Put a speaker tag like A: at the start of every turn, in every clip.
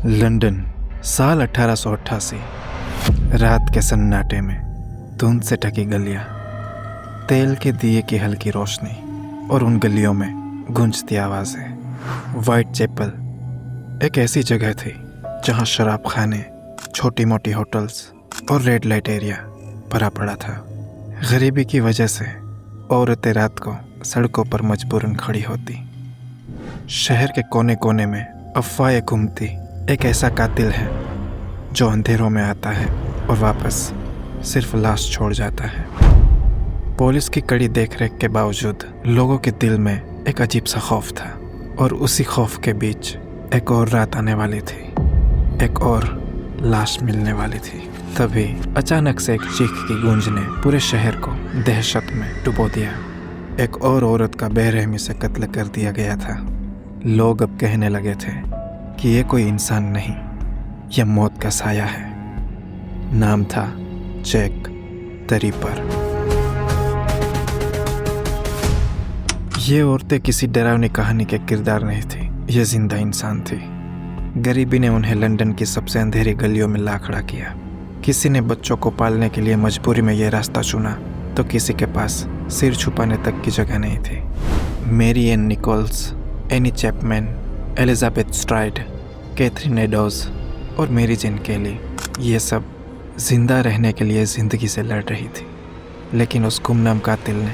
A: London, साल 1888। रात के सन्नाटे में धुंध से ढकी गलियां, तेल के दिए की हल्की रोशनी और उन गलियों में गूंजती आवाज़ें। वाइट चैपल एक ऐसी जगह थी जहां शराब खाने, छोटी मोटी होटल्स और रेड लाइट एरिया भरा पड़ा था। गरीबी की वजह से औरतें रात को सड़कों पर मजबूरन खड़ी होती। शहर के कोने कोने में अफवाहें घूमती, एक ऐसा कातिल है जो अंधेरों में आता है और वापस सिर्फ लाश छोड़ जाता है। पुलिस की कड़ी देखरेख के बावजूद लोगों के दिल में एक अजीब सा खौफ था, और उसी खौफ के बीच एक और रात आने वाली थी, एक और लाश मिलने वाली थी। तभी अचानक से एक चीख की गूंज ने पूरे शहर को दहशत में डुबो दिया। एक और औरत का बेरहमी से कत्ल कर दिया गया था। लोग अब कहने लगे थे कि ये कोई इंसान नहीं, यह मौत का साया है। नाम था जैक द रिपर। ये औरतें किसी डरावनी कहानी के किरदार नहीं थी, ये जिंदा इंसान थी। गरीबी ने उन्हें लंदन की सबसे अंधेरी गलियों में ला खड़ा किया। किसी ने बच्चों को पालने के लिए मजबूरी में यह रास्ता चुना, तो किसी के पास सिर छुपाने तक की जगह नहीं थी। Mary Ann Nichols, Annie Chapman, Elizabeth Stride, Catherine Eddowes और मेरी जेन केली, ये सब जिंदा रहने के लिए ज़िंदगी से लड़ रही थी। लेकिन उस गुमनाम कातिल ने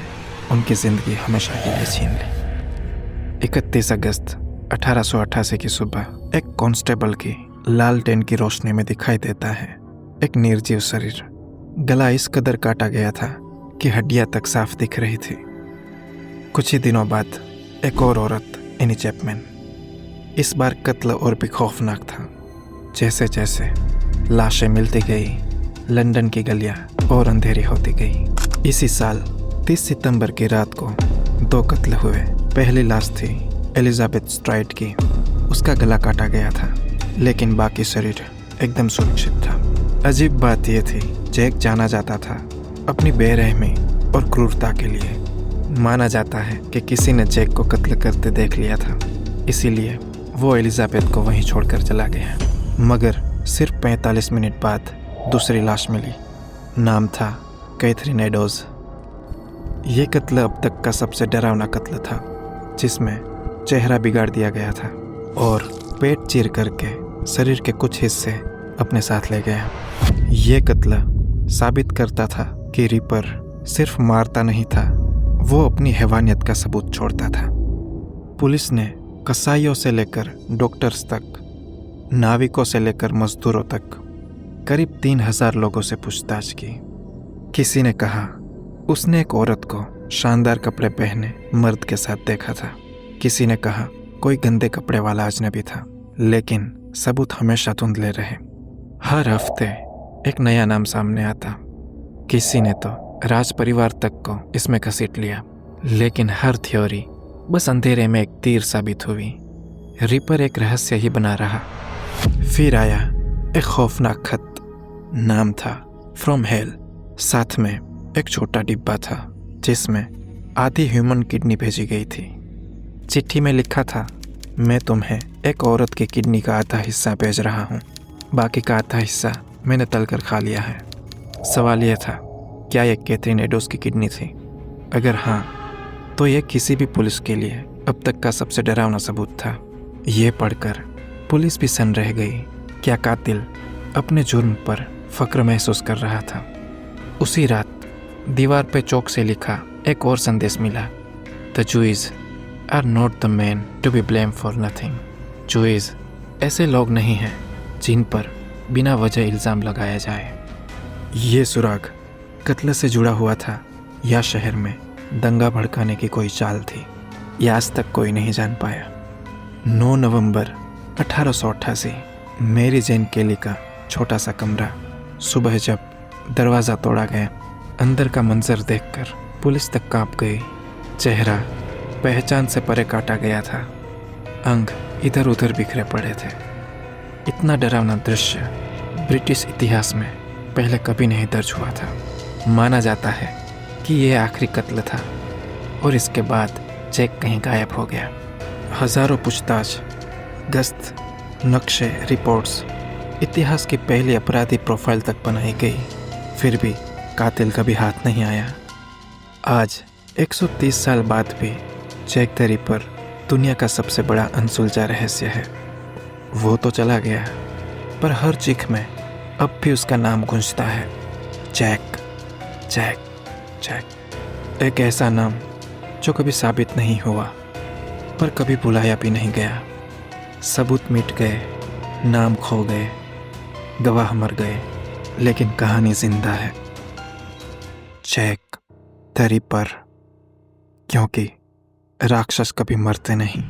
A: उनकी ज़िंदगी हमेशा के लिए छीन ली। 31 अगस्त 1888 की सुबह एक कांस्टेबल की लालटेन की रोशनी में दिखाई देता है एक निर्जीव शरीर। गला इस कदर काटा गया था कि हड्डियां तक साफ दिख रही थी। कुछ ही दिनों बाद एक और औरत, एनी चैपमैन। इस बार कत्ल और भी खौफनाक था। जैसे जैसे लाशें मिलती गई, लंदन की गलियां और अंधेरी होती गई। इसी साल 30 सितंबर की रात को 2 कत्ल हुए। पहली लाश थी एलिजाबेथ स्ट्राइड की। उसका गला काटा गया था, लेकिन बाकी शरीर एकदम सुरक्षित था। अजीब बात यह थी, जैक जाना जाता था अपनी बेरहमी और क्रूरता के लिए। माना जाता है कि किसी ने जैक को कत्ल करते देख लिया था, इसीलिए वो एलिजाबेथ को वहीं छोड़कर चला गया। मगर सिर्फ 45 मिनट बाद दूसरी लाश मिली। नाम था कैथरीन एडोज। ये कत्ल अब तक का सबसे डरावना कत्ल था, जिसमें चेहरा बिगाड़ दिया गया था और पेट चीर करके शरीर के कुछ हिस्से अपने साथ ले गया। ये कत्ल साबित करता था कि रिपर सिर्फ मारता नहीं था, वो अपनी हैवानियत का सबूत छोड़ता था। पुलिस ने कसाईयों से लेकर डॉक्टर्स तक, नाविकों से लेकर मजदूरों तक करीब 3000 लोगों से पूछताछ की। किसी ने कहा उसने एक औरत को शानदार कपड़े पहने मर्द के साथ देखा था। किसी ने कहा कोई गंदे कपड़े वाला अजनबी था, लेकिन सबूत हमेशा धुंधले रहे। हर हफ्ते एक नया नाम सामने आता। किसी ने तो राज परिवार तक को इसमें घसीट लिया, लेकिन हर थ्योरी बस अंधेरे में एक तीर साबित हुई। रिपर एक रहस्य ही बना रहा। फिर आया एक खौफनाक खत। नाम था फ्रॉम हेल। साथ में एक छोटा डिब्बा था जिसमें आधी ह्यूमन किडनी भेजी गई थी। चिट्ठी में लिखा था, मैं तुम्हें एक औरत की किडनी का आधा हिस्सा भेज रहा हूँ, बाकी का आधा हिस्सा मैंने तलकर खा लिया है। सवाल यह था, क्या यह कैथरीन एडोज की किडनी थी? अगर हाँ, तो यह किसी भी पुलिस के लिए अब तक का सबसे डरावना सबूत था। यह पढ़कर पुलिस भी सन्न रह गई। क्या कातिल अपने जुर्म पर फक्र महसूस कर रहा था? उसी रात दीवार पे चौक से लिखा एक और संदेश मिला, the Juwes are not the man to be blame for nothing. Juwes ऐसे लोग नहीं हैं जिन पर बिना वजह इल्ज़ाम लगाया जाए। ये सुराग कत्ल से जुड़ा हुआ था या शहर में दंगा भड़काने की कोई चाल थी, यह आज तक कोई नहीं जान पाया। 9 नवंबर 1888, मेरी जेन केली का छोटा सा कमरा। सुबह जब दरवाज़ा तोड़ा गया, अंदर का मंजर देखकर पुलिस तक कांप गई। चेहरा पहचान से परे काटा गया था, अंग इधर उधर बिखरे पड़े थे। इतना डरावना दृश्य ब्रिटिश इतिहास में पहले कभी नहीं दर्ज हुआ था। माना जाता है कि यह आखिरी कत्ल था और इसके बाद जैक कहीं गायब हो गया। हजारों पूछताछ, गश्त नक्शे, रिपोर्ट्स, इतिहास की पहली अपराधी प्रोफाइल तक बनाई गई, फिर भी कातिल कभी हाथ नहीं आया। आज 130 साल बाद भी जैक द रिपर दुनिया का सबसे बड़ा अनसुलझा रहस्य है। वो तो चला गया, पर हर चीख में अब भी उसका नाम गूंजता है, जैक, जैक, जैक। एक ऐसा नाम जो कभी साबित नहीं हुआ, पर कभी बुलाया भी नहीं गया। सबूत मिट गए, नाम खो गए, गवाह मर गए, लेकिन कहानी जिंदा है। जैक द रिपर, क्योंकि राक्षस कभी मरते नहीं।